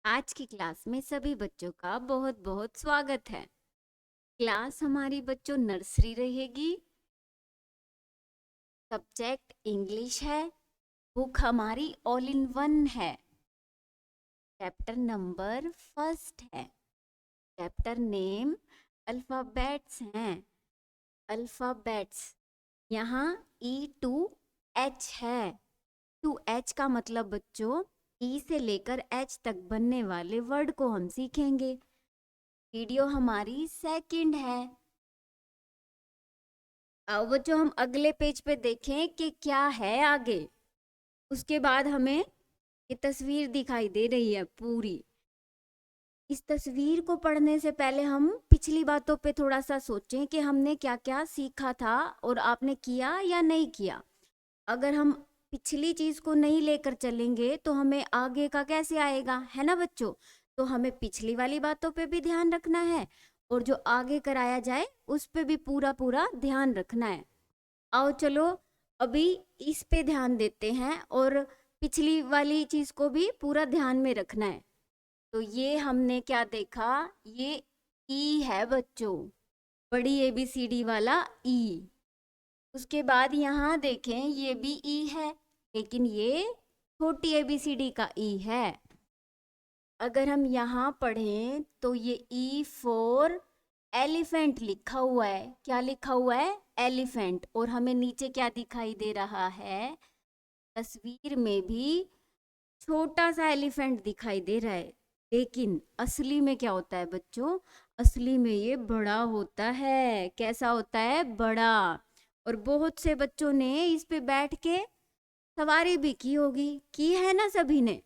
आज की क्लास में सभी बच्चों का बहुत बहुत स्वागत है। क्लास हमारी बच्चों नर्सरी रहेगी। सब्जेक्ट इंग्लिश है। बुक हमारी ऑल इन वन है। चैप्टर नंबर फर्स्ट है। चैप्टर नेम अल्फाबेट्स हैं। अल्फाबेट्स यहाँ E to H है। टू एच का मतलब बच्चों ई से लेकर एच तक बनने वाले वर्ड को हम सीखेंगे। वीडियो हमारी सेकंड है। अब बच्चों हम अगले पेज पे देखें कि क्या है आगे। उसके बाद हमें ये तस्वीर दिखाई दे रही है पूरी। इस तस्वीर को पढ़ने से पहले हम पिछली बातों पे थोड़ा सा सोचें कि हमने क्या क्या सीखा था और आपने किया या नहीं किया। अगर हम पिछली चीज को नहीं लेकर चलेंगे तो हमें आगे का कैसे आएगा, है ना बच्चों। तो हमें पिछली वाली बातों पे भी ध्यान रखना है और जो आगे कराया जाए उस पे भी पूरा पूरा ध्यान रखना है। आओ चलो अभी इस पे ध्यान देते हैं और पिछली वाली चीज को भी पूरा ध्यान में रखना है। तो ये हमने क्या देखा, ये ई है बच्चों, बड़ी ABCD वाला ई। उसके बाद यहाँ देखें ये भी ई है, लेकिन ये छोटी ABCD का ई है। अगर हम यहाँ पढ़ें तो ये ई फॉर एलिफेंट लिखा हुआ है। क्या लिखा हुआ है? एलिफेंट। और हमें नीचे क्या दिखाई दे रहा है? तस्वीर में भी छोटा सा एलिफेंट दिखाई दे रहा है, लेकिन असली में क्या होता है बच्चों? असली में ये बड़ा होता है। कैसा होता है? बड़ा। और बहुत से बच्चों ने इस पे बैठ के सवारी भी की होगी, की है ना सभी ने?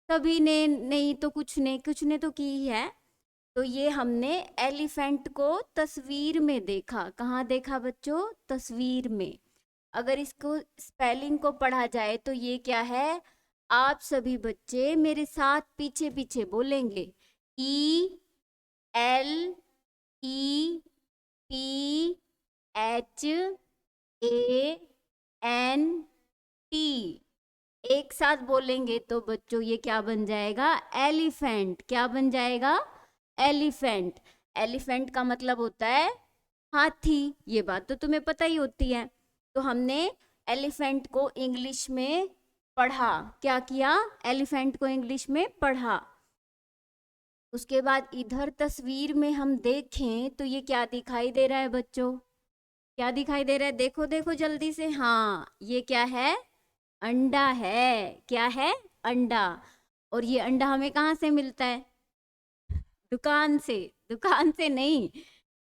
सभी ने नहीं तो कुछ ने तो की ही है। तो ये हमने एलिफेंट को तस्वीर में देखा। कहाँ देखा बच्चों? तस्वीर में। अगर इसको स्पेलिंग को पढ़ा जाए तो ये क्या है? आप सभी बच्चे मेरे साथ पीछे पीछे बोलेंगे। ELEPHANT। एक साथ बोलेंगे तो बच्चों ये क्या बन जाएगा? एलिफेंट। क्या बन जाएगा? एलिफेंट। एलिफेंट का मतलब होता है हाथी। ये बात तो तुम्हें पता ही होती है। तो हमने एलिफेंट को इंग्लिश में पढ़ा। क्या किया? एलिफेंट को इंग्लिश में पढ़ा। उसके बाद इधर तस्वीर में हम देखें तो ये क्या दिखाई दे रहा है बच्चों? क्या दिखाई दे रहा है? देखो देखो जल्दी से। हाँ, ये क्या है? अंडा है। क्या है? अंडा। और ये अंडा हमें कहाँ से मिलता है? दुकान से। दुकान से नहीं,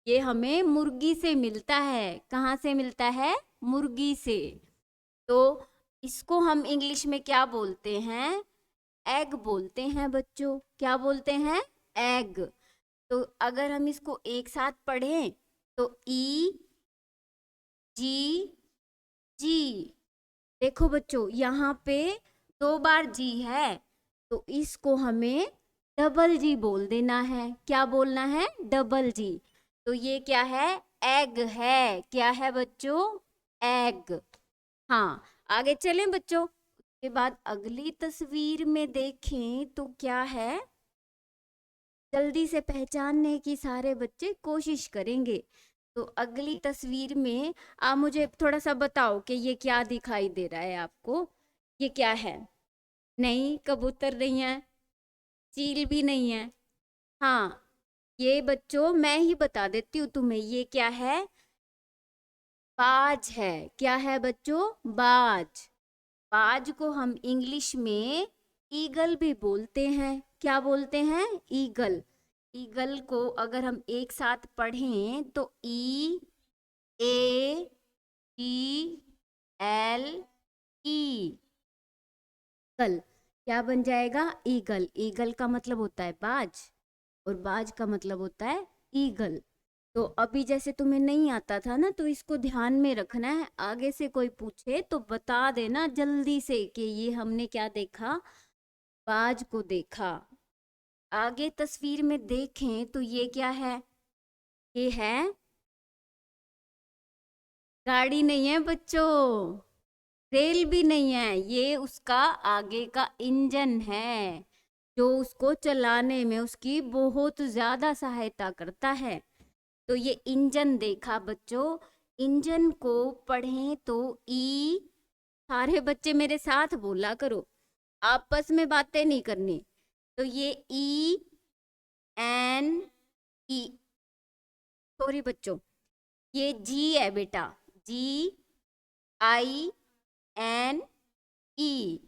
ये हमें मुर्गी से मिलता है। कहाँ से मिलता है? मुर्गी से। तो इसको हम इंग्लिश में क्या बोलते हैं? एग बोलते हैं बच्चों। क्या बोलते हैं? एग। तो अगर हम इसको एक साथ पढ़ें तो EGG। देखो बच्चों यहाँ पे दो बार जी है, तो इसको हमें डबल जी बोल देना है। क्या बोलना है? डबल जी। तो ये क्या है? एग है। क्या है बच्चों? एग। हाँ, आगे चलें बच्चों। उसके बाद अगली तस्वीर में देखें तो क्या है? जल्दी से पहचानने की सारे बच्चे कोशिश करेंगे। तो अगली तस्वीर में आप मुझे थोड़ा सा बताओ कि ये क्या दिखाई दे रहा है आपको? ये क्या है? नहीं, कबूतर नहीं है, चील भी नहीं है। हाँ, ये बच्चों मैं ही बता देती हूँ तुम्हें, ये क्या है? बाज है। क्या है बच्चों? बाज। बाज को हम इंग्लिश में ईगल भी बोलते हैं। क्या बोलते हैं? ईगल। ईगल को अगर हम एक साथ पढ़ें तो EAGLE। कल क्या बन जाएगा? ईगल। ईगल का मतलब होता है बाज और बाज का मतलब होता है ईगल। तो अभी जैसे तुम्हें नहीं आता था ना, तो इसको ध्यान में रखना है। आगे से कोई पूछे तो बता देना जल्दी से कि ये हमने क्या देखा? बाज को देखा। आगे तस्वीर में देखें तो ये क्या है? ये है गाड़ी। नहीं है बच्चों, रेल भी नहीं है, ये उसका आगे का इंजन है जो उसको चलाने में उसकी बहुत ज़्यादा सहायता करता है। तो ये इंजन देखा बच्चों, इंजन को पढ़ें तो ई, सारे बच्चे मेरे साथ बोला करो, आपस में बातें नहीं करनी। तो ये ई एन ई, सॉरी बच्चों, ये जी है बेटा, जी आई एन ई।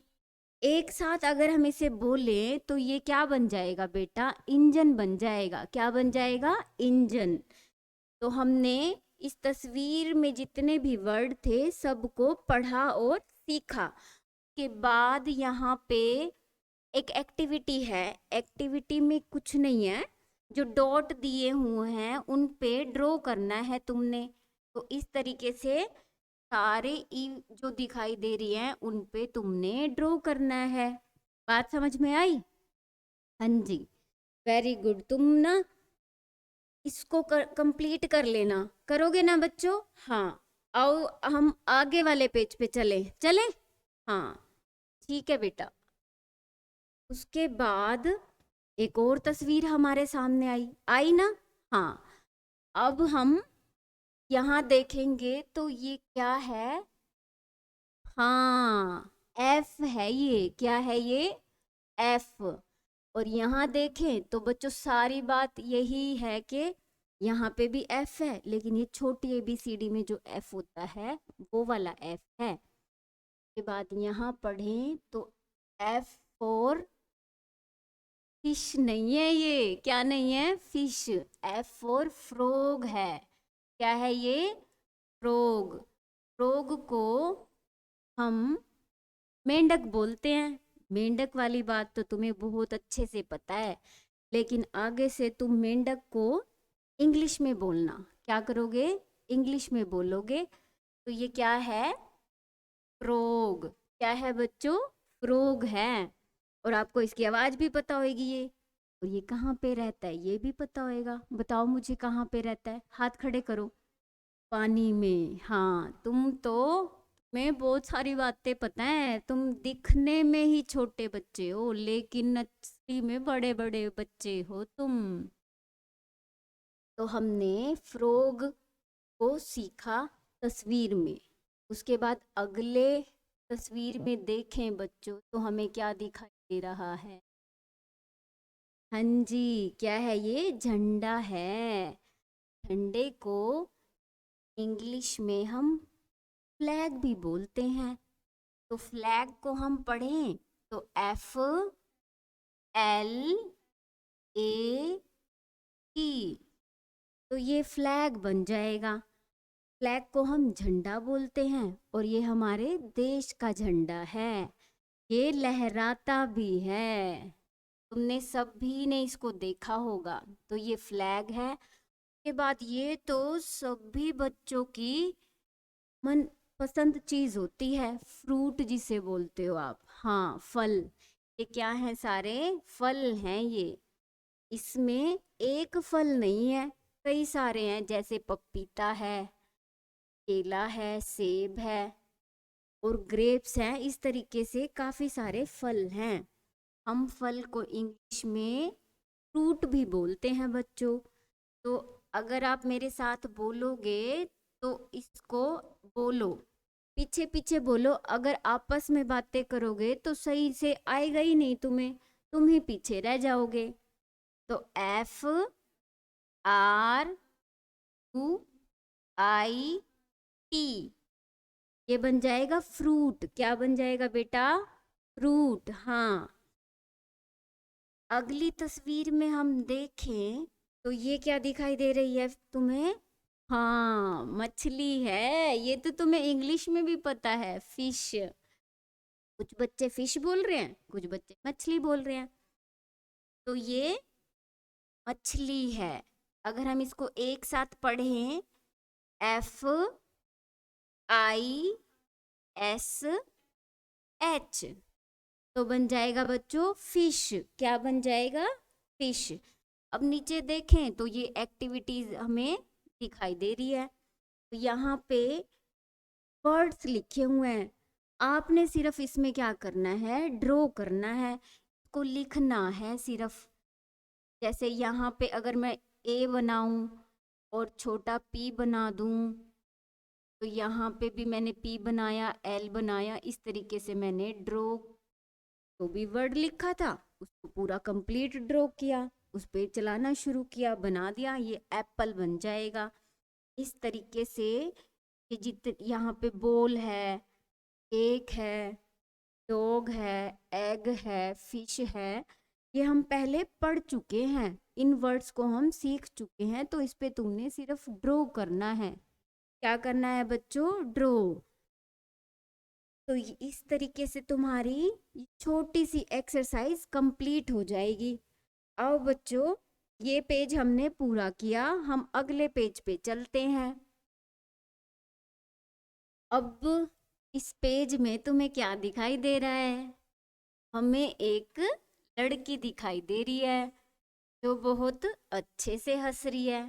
एक साथ अगर हम इसे बोलें तो ये क्या बन जाएगा बेटा, इंजन बन जाएगा। क्या बन जाएगा, इंजन। तो हमने इस तस्वीर में जितने भी वर्ड थे सबको पढ़ा और सीखा के बाद यहाँ पे एक एक्टिविटी है। एक्टिविटी में कुछ नहीं है, जो डॉट दिए हुए हैं उन पे ड्रॉ करना है तुमने। तो इस तरीके से सारे ई जो दिखाई दे रही हैं उन पे तुमने ड्रॉ करना है। बात समझ में आई? हाँ जी, वेरी गुड। तुम ना इसको कंप्लीट कर लेना, करोगे ना बच्चों? हाँ, आओ हम आगे वाले पेज पे चले चले। हाँ ठीक है बेटा। उसके बाद एक और तस्वीर हमारे सामने आई, आई ना? हाँ, अब हम यहाँ देखेंगे तो ये क्या है? हाँ, एफ है। ये क्या है? ये एफ। और यहाँ देखें तो बच्चों सारी बात यही है कि यहाँ पे भी एफ है, लेकिन ये छोटी ABCD में जो एफ होता है वो वाला एफ है। के बाद यहाँ पढ़ें तो एफ फॉर फिश नहीं है, ये क्या नहीं है? फिश। एफ फॉर फ्रॉग है। क्या है ये? फ्रॉग। फ्रॉग को हम मेंढक बोलते हैं। मेंढक वाली बात तो तुम्हें बहुत अच्छे से पता है, लेकिन आगे से तुम मेंढक को इंग्लिश में बोलना। क्या करोगे? इंग्लिश में बोलोगे। तो ये क्या है? फ्रॉग। क्या है बच्चों? फ्रॉग है। और आपको इसकी आवाज भी पता होगी ये। और ये कहाँ पे रहता है ये भी पता होगा। बताओ मुझे कहाँ पे रहता है, हाथ खड़े करो। पानी में। हाँ, तुम तो, मैं बहुत सारी बातें पता है। तुम दिखने में ही छोटे बच्चे हो लेकिन असली में बड़े बड़े बच्चे हो तुम। तो हमने फ्रॉग को सीखा तस्वीर में। उसके बाद अगले तस्वीर में देखें बच्चों तो हमें क्या दिखाई दे रहा है? हाँ जी, क्या है ये? झंडा है। झंडे को इंग्लिश में हम फ्लैग भी बोलते हैं। तो फ्लैग को हम पढ़ें तो FLAG। तो ये फ्लैग बन जाएगा। फ्लैग को हम झंडा बोलते हैं और ये हमारे देश का झंडा है। ये लहराता भी है। तुमने सभी ने इसको देखा होगा। तो ये फ्लैग है। के बाद ये तो सभी बच्चों की मन पसंद चीज होती है, फ्रूट जिसे बोलते हो आप। हाँ, फल। ये क्या है? सारे फल हैं ये। इसमें एक फल नहीं है, कई सारे हैं, जैसे पपीता है, केला है, सेब है और ग्रेप्स हैं। इस तरीके से काफी सारे फल हैं। हम फल को इंग्लिश में फ्रूट भी बोलते हैं बच्चों। तो अगर आप मेरे साथ बोलोगे तो इसको बोलो, पीछे पीछे बोलो। अगर आपस में बातें करोगे तो सही से आएगा ही नहीं तुम्हें, तुम ही पीछे रह जाओगे। तो FRUIT, ये बन जाएगा फ्रूट। क्या बन जाएगा बेटा? फ्रूट। हाँ, अगली तस्वीर में हम देखें तो ये क्या दिखाई दे रही है तुम्हें? हाँ, मछली है। ये तो तुम्हें इंग्लिश में भी पता है, फिश। कुछ बच्चे फिश बोल रहे हैं, कुछ बच्चे मछली बोल रहे हैं। तो ये मछली है। अगर हम इसको एक साथ पढ़ें FISH, तो बन जाएगा बच्चों फिश। क्या बन जाएगा? फिश। अब नीचे देखें तो ये एक्टिविटीज हमें दिखाई दे रही है। तो यहाँ पे वर्ड्स लिखे हुए हैं। आपने सिर्फ इसमें क्या करना है? ड्रॉ करना है। इसको लिखना है सिर्फ। जैसे यहाँ पे अगर मैं ए बनाऊं और छोटा पी बना दूं, तो यहाँ पे भी मैंने पी बनाया, एल बनाया, इस तरीके से मैंने ड्रॉ जो भी वर्ड लिखा था उसको पूरा कंप्लीट ड्रॉ किया, उस पे चलाना शुरू किया, बना दिया, ये एप्पल बन जाएगा। इस तरीके से ये जितने यहाँ पे बॉल है, केक है, डॉग है, एग है, फिश है, ये हम पहले पढ़ चुके हैं, इन वर्ड्स को हम सीख चुके हैं। तो इस पे तुमने सिर्फ ड्रॉ करना है। क्या करना है बच्चों? ड्रॉ। तो इस तरीके से तुम्हारी छोटी सी एक्सरसाइज कंप्लीट हो जाएगी। आओ बच्चों, ये पेज हमने पूरा किया, हम अगले पेज पे चलते हैं। अब इस पेज में तुम्हें क्या दिखाई दे रहा है? हमें एक लड़की दिखाई दे रही है जो बहुत अच्छे से हंस रही है।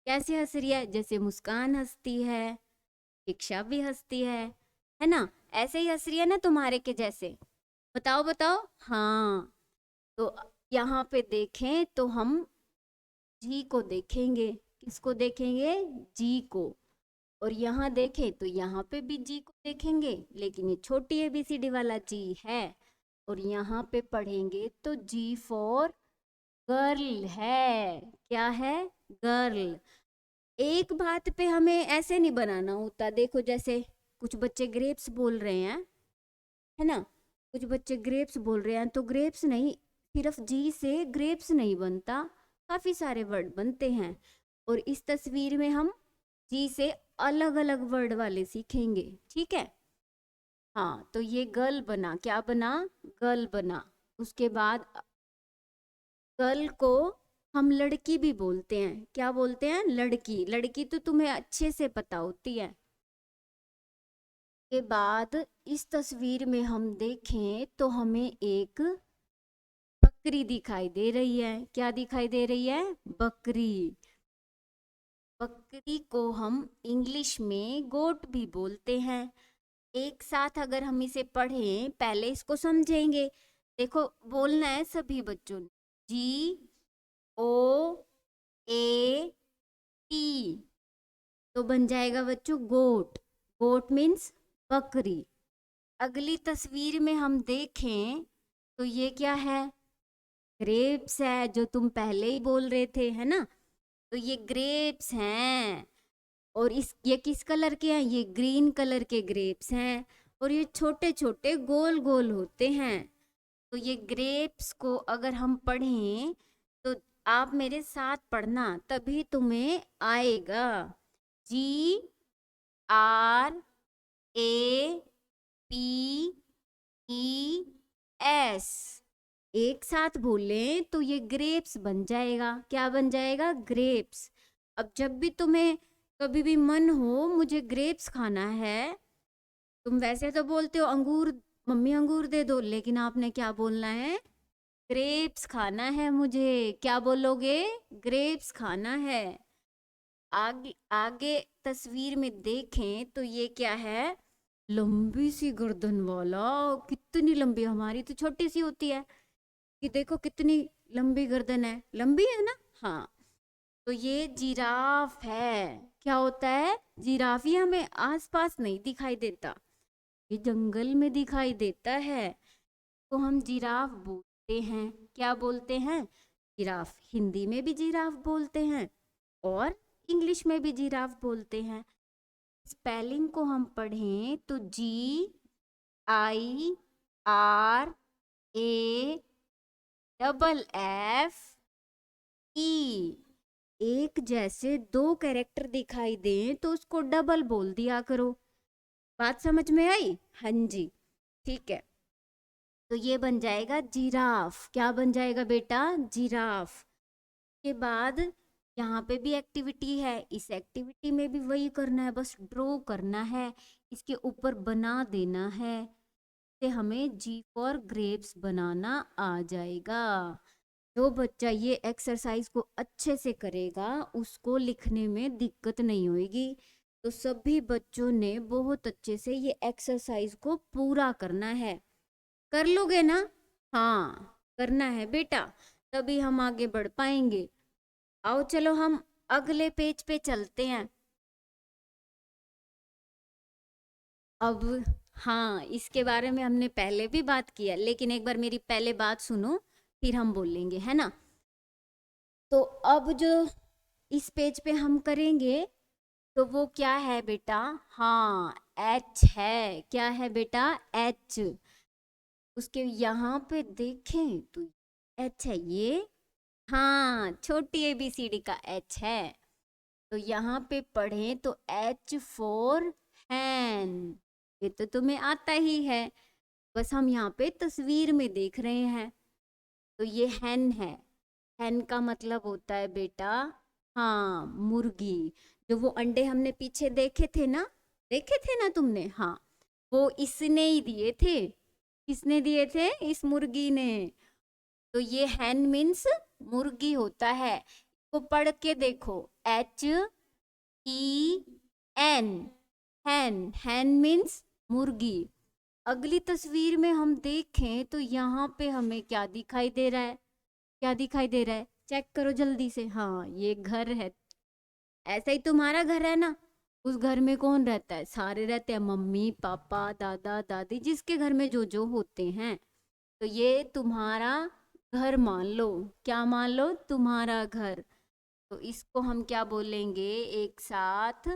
कैसे हंस रही है? जैसे मुस्कान हंसती है, शिक्षा भी हंसती है ना? ऐसे ही हंस रही है ना तुम्हारे के जैसे? बताओ बताओ। हाँ, तो यहाँ पे देखें तो हम जी को देखेंगे। किसको देखेंगे? जी को। और यहाँ देखें तो यहाँ पे भी जी को देखेंगे, लेकिन ये छोटी एबीसीडी वाला जी है। और यहाँ पे पढ़ेंगे तो जी फॉर गर्ल है। क्या है? गर्ल। एक बात पे हमें ऐसे नहीं बनाना होता। देखो, जैसे कुछ बच्चे ग्रेप्स बोल रहे हैं, है ना? कुछ बच्चे ग्रेप्स बोल रहे हैं, तो ग्रेप्स नहीं, सिर्फ जी से ग्रेप्स नहीं बनता, काफी सारे वर्ड बनते हैं। और इस तस्वीर में हम जी से अलग अलग वर्ड वाले सीखेंगे, ठीक है? हाँ, तो ये गर्ल बना। क्या बना? गर्ल बना। उसके बाद गर्ल को हम लड़की भी बोलते हैं। क्या बोलते हैं? लड़की। लड़की तो तुम्हें अच्छे से पता होती है। के बाद इस तस्वीर में हम देखें तो हमें एक बकरी दिखाई दे रही है। क्या दिखाई दे रही है? बकरी। बकरी को हम इंग्लिश में गोट भी बोलते हैं। एक साथ अगर हम इसे पढ़ें, पहले इसको समझेंगे। देखो, बोलना है सभी बच्चों ने, जी ओ ए टी, तो बन जाएगा बच्चों गोट। गोट मीन्स बकरी। अगली तस्वीर में हम देखें तो ये क्या है? ग्रेप्स है, जो तुम पहले ही बोल रहे थे, है ना? तो ये ग्रेप्स हैं। और ये किस कलर के हैं? ये ग्रीन कलर के ग्रेप्स हैं। और ये छोटे छोटे गोल गोल होते हैं। तो ये ग्रेप्स को अगर हम पढ़ें तो आप मेरे साथ पढ़ना, तभी तुम्हें आएगा। G R A P E S. एक साथ बोलें तो ये ग्रेप्स बन जाएगा। क्या बन जाएगा? ग्रेप्स। अब जब भी तुम्हें कभी भी मन हो मुझे ग्रेप्स खाना है, तुम वैसे तो बोलते हो अंगूर, मम्मी अंगूर दे दो, लेकिन आपने क्या बोलना है? ग्रेप्स खाना है मुझे। क्या बोलोगे? ग्रेप्स खाना है। आगे आगे तस्वीर में देखें तो ये क्या है? लंबी सी गर्दन वाला। कितनी लंबी! हमारी तो छोटी सी होती है, कि देखो कितनी लंबी गर्दन है। लंबी है ना? हाँ, तो ये जिराफ है। क्या होता है? जिराफ। ये हमें आसपास नहीं दिखाई देता, ये जंगल में दिखाई देता है, तो हम जिराफ बोलते हैं। क्या बोलते हैं? जिराफ। हिंदी में भी जिराफ बोलते हैं और इंग्लिश में भी जिराफ बोलते हैं। स्पेलिंग को हम पढ़ें तो G I R A double F E. एक जैसे दो कैरेक्टर दिखाई दें तो उसको डबल बोल दिया करो। बात समझ में आई? हाँ जी, ठीक है। तो ये बन जाएगा जिराफ। क्या बन जाएगा बेटा? जिराफ। के बाद यहाँ पे भी एक्टिविटी है। इस एक्टिविटी में भी वही करना है, बस ड्रॉ करना है, इसके ऊपर बना देना है। से हमें जी फॉर ग्रेप्स बनाना आ जाएगा। जो बच्चा ये एक्सरसाइज को अच्छे से करेगा उसको लिखने में दिक्कत नहीं होगी। तो सभी बच्चों ने बहुत अच्छे से ये एक्सरसाइज को पूरा करना है। कर लोगे ना? हाँ। करना है बेटा, तभी हम आगे बढ़ पाएंगे। आओ चलो हम अगले पेज पे चलते हैं। अब हाँ, इसके बारे में हमने पहले भी बात किया, लेकिन एक बार मेरी पहले बात सुनो, फिर हम बोलेंगे, है ना। तो अब जो इस पेज पे हम करेंगे, तो वो क्या है बेटा, हाँ एच है। क्या है बेटा, एच। उसके यहाँ पे देखें तो एच है ये, हाँ छोटी एबीसीडी का एच है। तो यहाँ पे पढ़ें तो एच फोर हैन, ये तो तुम्हें आता ही है, बस हम यहाँ पे तस्वीर में देख रहे हैं। तो ये हैन है। हैन का मतलब होता है बेटा, हाँ मुर्गी। जो वो अंडे हमने पीछे देखे थे ना, देखे थे ना तुमने, हाँ वो इसने ही दिए थे। किसने दिए थे, इस मुर्गी ने। तो ये हैन मीन्स मुर्गी होता है। इसको पढ़ के देखो, एच ई एन, हैन। हैन मीन्स मुर्गी। अगली तस्वीर में हम देखें तो यहाँ पे हमें क्या दिखाई दे रहा है, क्या दिखाई दे रहा है, चेक करो जल्दी से। हाँ ये घर है, ऐसा ही तुम्हारा घर है ना। उस घर में कौन रहता है, सारे रहते हैं, मम्मी पापा दादा दादी, जिसके घर में जो जो होते हैं। तो ये तुम्हारा घर मान लो, क्या मान लो, तुम्हारा घर। तो इसको हम क्या बोलेंगे एक साथ,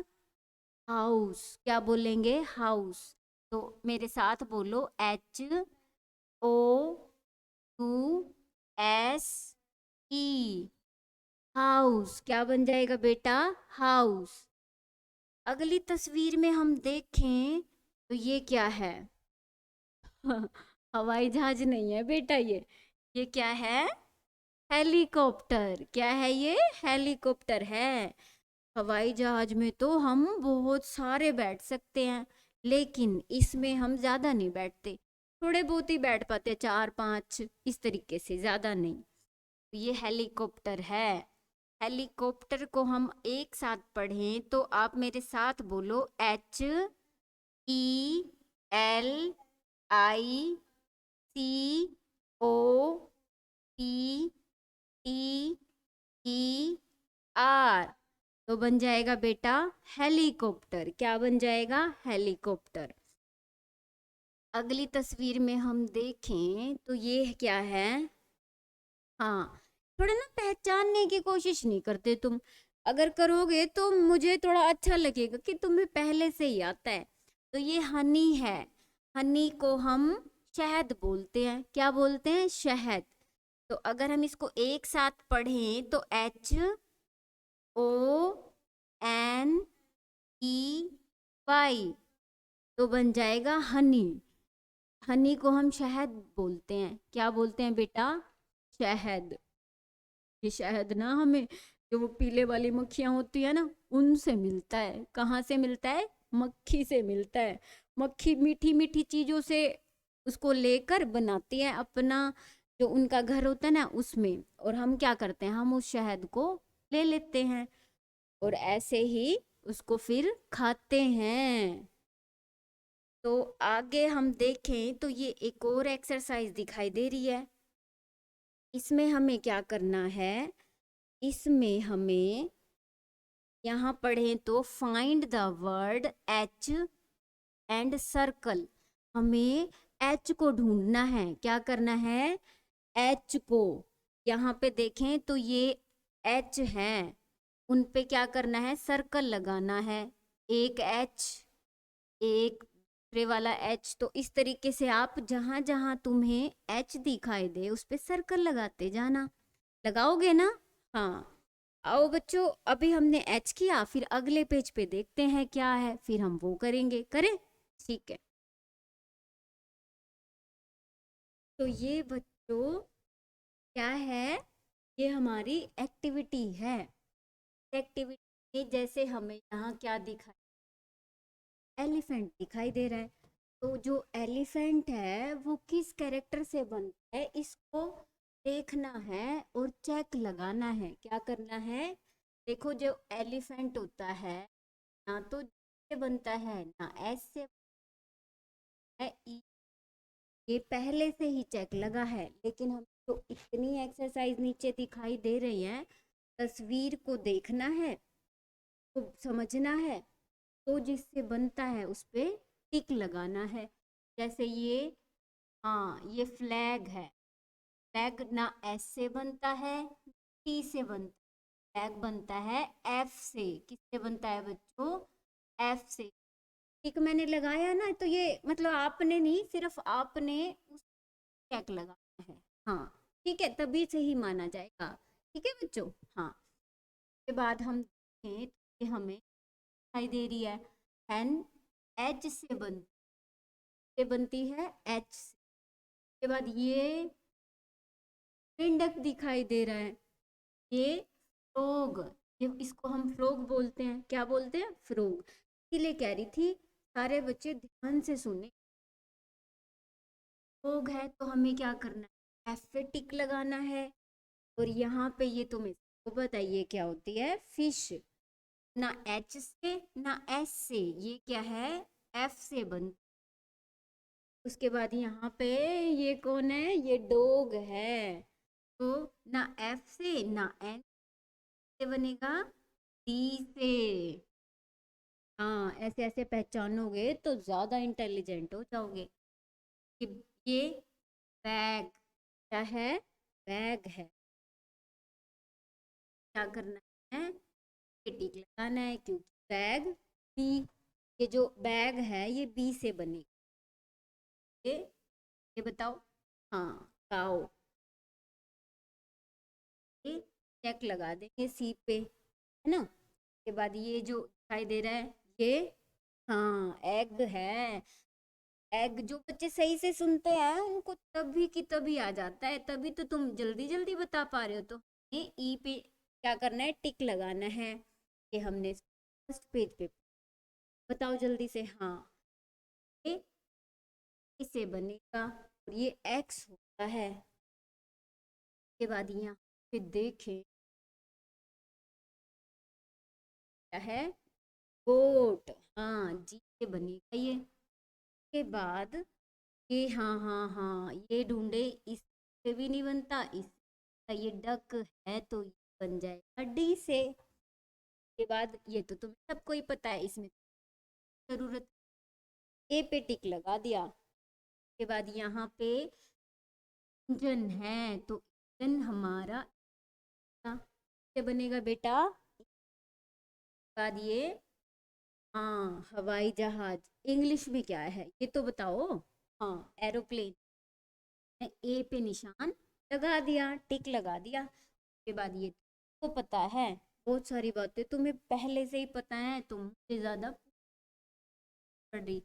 हाउस। क्या बोलेंगे, हाउस। तो मेरे साथ बोलो, H O U S E, house. क्या बन जाएगा बेटा, हाउस। अगली तस्वीर में हम देखें तो ये क्या है, हवाई जहाज नहीं है बेटा, ये क्या है, हेलीकॉप्टर। क्या है ये, हेलीकॉप्टर है। हवाई जहाज में तो हम बहुत सारे बैठ सकते हैं, लेकिन इसमें हम ज्यादा नहीं बैठते, थोड़े बहुत ही बैठ पाते, चार पांच इस तरीके से, ज्यादा नहीं। तो ये हेलीकॉप्टर है। हेलीकॉप्टर को हम एक साथ पढ़ें तो आप मेरे साथ बोलो, H E L I C O P T E R. तो बन जाएगा बेटा हेलीकॉप्टर। क्या बन जाएगा, हेलीकॉप्टर। अगली तस्वीर में हम देखें तो ये क्या है, हाँ थोड़ा ना पहचानने की कोशिश नहीं करते तुम, अगर करोगे तो मुझे थोड़ा अच्छा लगेगा कि तुम्हें पहले से ही आता है। तो ये हनी है। हनी को हम शहद बोलते हैं। क्या बोलते हैं, शहद। तो अगर हम इसको एक साथ पढ़ें तो H O N E Y, तो बन जाएगा हनी। हनी को हम शहद बोलते हैं। क्या बोलते हैं बेटा, शहद। ये शहद ना हमें, जो वो पीले वाली मक्खियाँ होती है ना, उनसे मिलता है। कहाँ से मिलता है, मक्खी से मिलता है। मक्खी मीठी मीठी चीजों से उसको लेकर बनाती है अपना, जो उनका घर होता है ना उसमें, और हम क्या करते हैं, हम उस शहद को ले लेते हैं और ऐसे ही उसको फिर खाते हैं। तो आगे हम देखें तो ये एक और एक्सरसाइज दिखाई दे रही है। इसमें हमें क्या करना है, इसमें हमें यहाँ पढ़ें तो find the word H and circle. हमें एच को ढूंढना है। क्या करना है, एच को। यहाँ पे देखें तो ये एच है, उन पे क्या करना है, सर्कल लगाना है। एक एच, एक दूसरे वाला एच। तो इस तरीके से आप जहां जहां तुम्हें एच दिखाई दे उस पे सर्कल लगाते जाना। लगाओगे ना, हाँ। आओ बच्चों, अभी हमने एच किया, फिर अगले पेज पे देखते हैं क्या है, फिर हम वो करेंगे, करें, ठीक है। तो ये बच्चों क्या है, ये हमारी एक्टिविटी है। एक्टिविटी में जैसे हमें यहाँ क्या दिखा, एलिफेंट दिखाई दे रहा है। तो जो एलिफेंट है वो किस कैरेक्टर से बनता है, इसको देखना है और चेक लगाना है। क्या करना है, देखो जो एलिफेंट होता है, ना तो G से बनता है ना एस से है, ई, ये पहले से ही चेक लगा है, लेकिन हम तो इतनी एक्सरसाइज नीचे दिखाई दे रही है, तस्वीर को देखना है, तो समझना है, तो जिससे बनता है उस पे टिक लगाना है। जैसे ये, हाँ ये फ्लैग है, फ्लैग ना एस से बनता है, टी से बनता है, फ्लैग बनता है एफ से। किससे बनता है बच्चों? एफ से। टिक मैंने लगाया ना, तो ये मतलब आपने नहीं, सिर्फ आपने उस चेक लगाना है। हाँ ठीक है, तभी सही माना जाएगा। ठीक है बच्चों। हाँ, के बाद हम देखें तो ये हमें दिखाई दे रही है, एन एच से बनती है, एच से। के बाद ये मेंढक दिखाई दे रहा है, ये फ्रोग, ये इसको हम फ्रोग बोलते हैं। क्या बोलते हैं? फ्रोग। इसीलिए कह रही थी सारे बच्चे ध्यान से सुने। फ्रोग है तो हमें क्या करना है? एफ पे टिक लगाना है। और यहाँ पे ये तुम्हें तो बताइए क्या होती है? फिश। ना एच से ना एस से, ये क्या है? एफ से बन। उसके बाद यहाँ पे ये कौन है? ये डॉग है। तो ना एफ से ना एन से बनेगा, डी से। हाँ, ऐसे ऐसे पहचानोगे तो ज्यादा इंटेलिजेंट हो जाओगे। कि ये बैग क्या है? बैग है। क्या करना है? ये टिक लगाना है, क्योंकि बैग बी, ये जो बैग है ये बी से बनेगा। ये बताओ। हाँ, काओ। ये चेक लगा देंगे सी पे, है ना। के बाद ये जो दिखाई दे रहा है, ये हाँ एग है। एग, जो बच्चे सही से सुनते हैं उनको तभी की तभी आ जाता है, तभी तो तुम जल्दी जल्दी बता पा रहे हो। तो ये ई पे क्या करना है? टिक लगाना है। ये हमने फर्स्ट पेज पे। बताओ जल्दी से। हाँ, ये इसे बनेगा और ये एक्स होता है। के बाद यहाँ पे देखें क्या है? गोट। हाँ, जी से बनेगा ये। के बाद ये, हाँ हाँ हाँ, ये ढूंढे, इससे भी नहीं बनता, इस ये डक है तो ये बन जाएगा डी से। के बाद ये तो तुम्हें सबको ही पता है, इसमें जरूरत। ए पे टिक लगा दिया। के बाद यहाँ पे इंजन है, तो इंजन हमारा से बनेगा बेटा। बाद ये, हाँ हवाई जहाज। इंग्लिश में क्या है ये तो बताओ। हाँ, एरोप्लेन। ए पे निशान लगा दिया, टिक लगा दिया। उसके बाद ये तो पता है, बहुत सारी बातें तुम्हें पहले से ही पता है, तुम मुझसे ज्यादा पढ़ रही।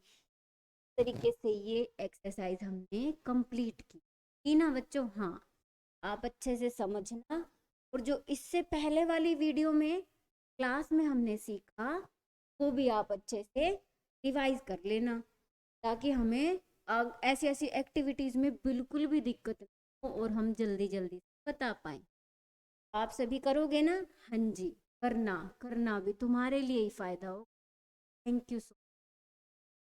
तरीके से ये एक्सरसाइज हमने कंप्लीट की ना बच्चों। हाँ, आप अच्छे से समझना। और जो इससे पहले वाली वीडियो में क्लास में हमने सीखा, वो भी आप अच्छे से रिवाइज कर लेना, ताकि हमें ऐसी ऐसी एक्टिविटीज में बिल्कुल भी दिक्कत ना हो और हम जल्दी जल्दी बता पाए। आप सभी करोगे ना? हाँ जी, करना करना भी तुम्हारे लिए ही फायदा हो। Thank you so